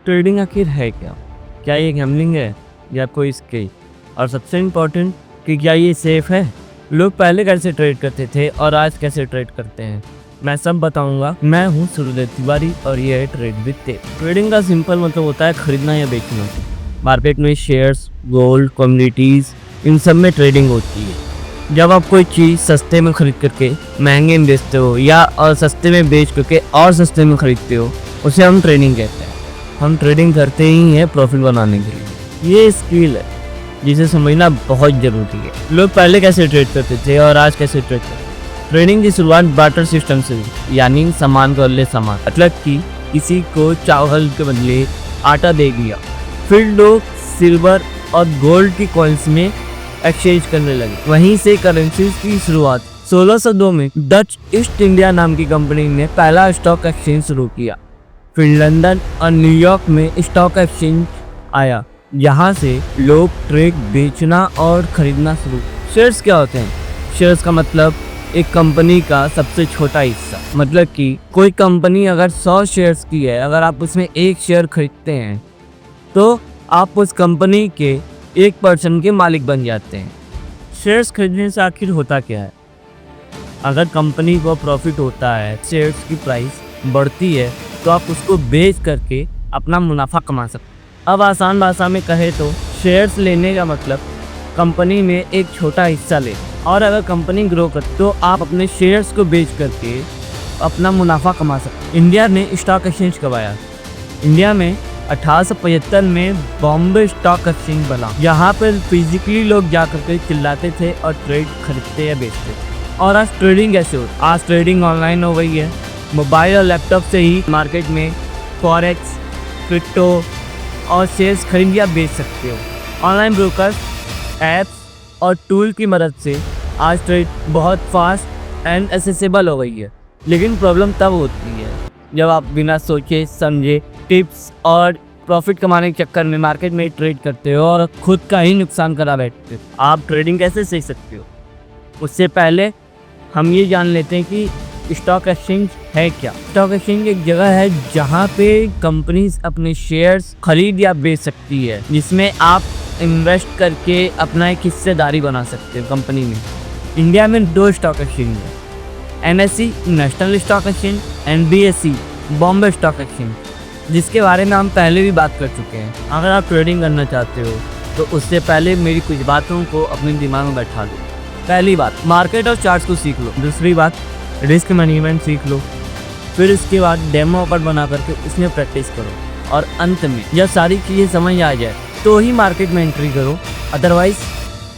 Trading आखिर है क्या? क्या ये गैम्बलिंग है या कोई स्किल? और सबसे इम्पोर्टेंट कि क्या ये सेफ है? लोग पहले कैसे ट्रेड करते थे और आज कैसे ट्रेड करते हैं, मैं सब बताऊंगा। मैं हूँ सूर्यदेव तिवारी और ये है ट्रेड विद तेज। ट्रेडिंग का सिंपल मतलब होता है खरीदना या बेचना। मार्केट में शेयर्स, गोल्ड, कम्युनिटीज, इन सब में ट्रेडिंग होती है। जब आप कोई चीज़ सस्ते में खरीद करके महंगे में बेचते हो या और सस्ते में बेच करके और सस्ते में खरीदते हो, उसे हम ट्रेडिंग कहते हैं। हम ट्रेडिंग करते ही हैं प्रॉफिट बनाने के लिए। ये स्किल है जिसे समझना बहुत ज़रूरी है। लोग पहले कैसे ट्रेड करते थे और आज कैसे ट्रेड करते हैं। ट्रेडिंग की शुरुआत बार्टर सिस्टम से हुई, यानी सामान का बदले सामान। मतलब कि किसी को चावल के बदले आटा दे दिया, फिर लोग सिल्वर और गोल्ड की कॉइन्स में एक्सचेंज करने लगे। वहीं से करेंसीज की शुरुआत 1602 में डच ईस्ट इंडिया नाम की कंपनी ने पहला स्टॉक एक्सचेंज शुरू किया। फिर लंदन और न्यूयॉर्क में स्टॉक एक्सचेंज आया, यहाँ से लोग ट्रेड बेचना और खरीदना शुरू। शेयर्स क्या होते हैं? शेयर्स का मतलब एक कंपनी का सबसे छोटा हिस्सा। मतलब कि कोई कंपनी अगर 100 शेयर्स की है, अगर आप उसमें एक शेयर खरीदते हैं तो आप उस कंपनी के 1% के मालिक बन जाते हैं। शेयर्स खरीदने से आखिर होता क्या है? अगर कंपनी को प्रॉफिट होता है, शेयर्स की प्राइस बढ़ती है, तो आप उसको बेच करके अपना मुनाफा कमा सकते हैं। अब आसान भाषा में कहे तो शेयर्स लेने का मतलब कंपनी में एक छोटा हिस्सा ले, और अगर कंपनी ग्रो करती तो आप अपने शेयर्स को बेच करके अपना मुनाफा कमा सकते हैं। इंडिया ने स्टॉक एक्सचेंज कब आया? इंडिया में 1875 में बॉम्बे स्टॉक एक्सचेंज बना। यहाँ पर फिजिकली लोग जा करके चिल्लाते थे और ट्रेड खरीदते या बेचते थे। और आज ट्रेडिंग कैसे हो? आज ट्रेडिंग ऑनलाइन हो गई है। मोबाइल और लैपटॉप से ही मार्केट में फॉरेक्स, क्रिप्टो और शेयर्स खरीद या बेच सकते हो। ऑनलाइन ब्रोकर्स, ऐप्स और टूल की मदद से आज ट्रेड बहुत फास्ट एंड एक्सेसिबल हो गई है। लेकिन प्रॉब्लम तब होती है जब आप बिना सोचे समझे टिप्स और प्रॉफिट कमाने के चक्कर में मार्केट में ट्रेड करते हो और खुद का ही नुकसान करा बैठते हो। आप ट्रेडिंग कैसे सीख सकते हो? उससे पहले हम ये जान लेते हैं कि स्टॉक एक्सचेंज है क्या। स्टॉक एक्सचेंज एक जगह है जहाँ पे कंपनीज अपने शेयर्स खरीद या बेच सकती है, जिसमें आप इन्वेस्ट करके अपना एक हिस्सेदारी बना सकते हो कंपनी में। इंडिया में 2 स्टॉक एक्सचेंज है, NSE national stock exchange, NBSE Bombay stock exchange, जिसके बारे में हम पहले भी बात कर चुके हैं। अगर आप ट्रेडिंग करना चाहते हो तो उससे पहले मेरी कुछ बातों को अपने दिमाग में बैठा लो। पहली बात, मार्केट और चार्ट्स को सीख लो। दूसरी बात, रिस्क मैनेजमेंट सीख लो। फिर इसके बाद डेमो अकाउंट बना करके उसमें प्रैक्टिस करो। और अंत में जब सारी चीज़ें समझ आ जाए तो ही मार्केट में एंट्री करो, अदरवाइज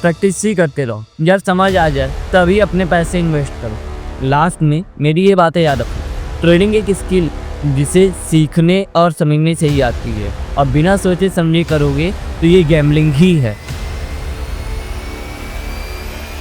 प्रैक्टिस ही करते रहो। जब समझ आ जाए तभी अपने पैसे इन्वेस्ट करो। लास्ट में मेरी ये बातें याद रखो, ट्रेडिंग एक स्किल जिसे सीखने और समझने से ही आती है, और बिना सोचे समझे करोगे तो ये गैम्बलिंग ही है।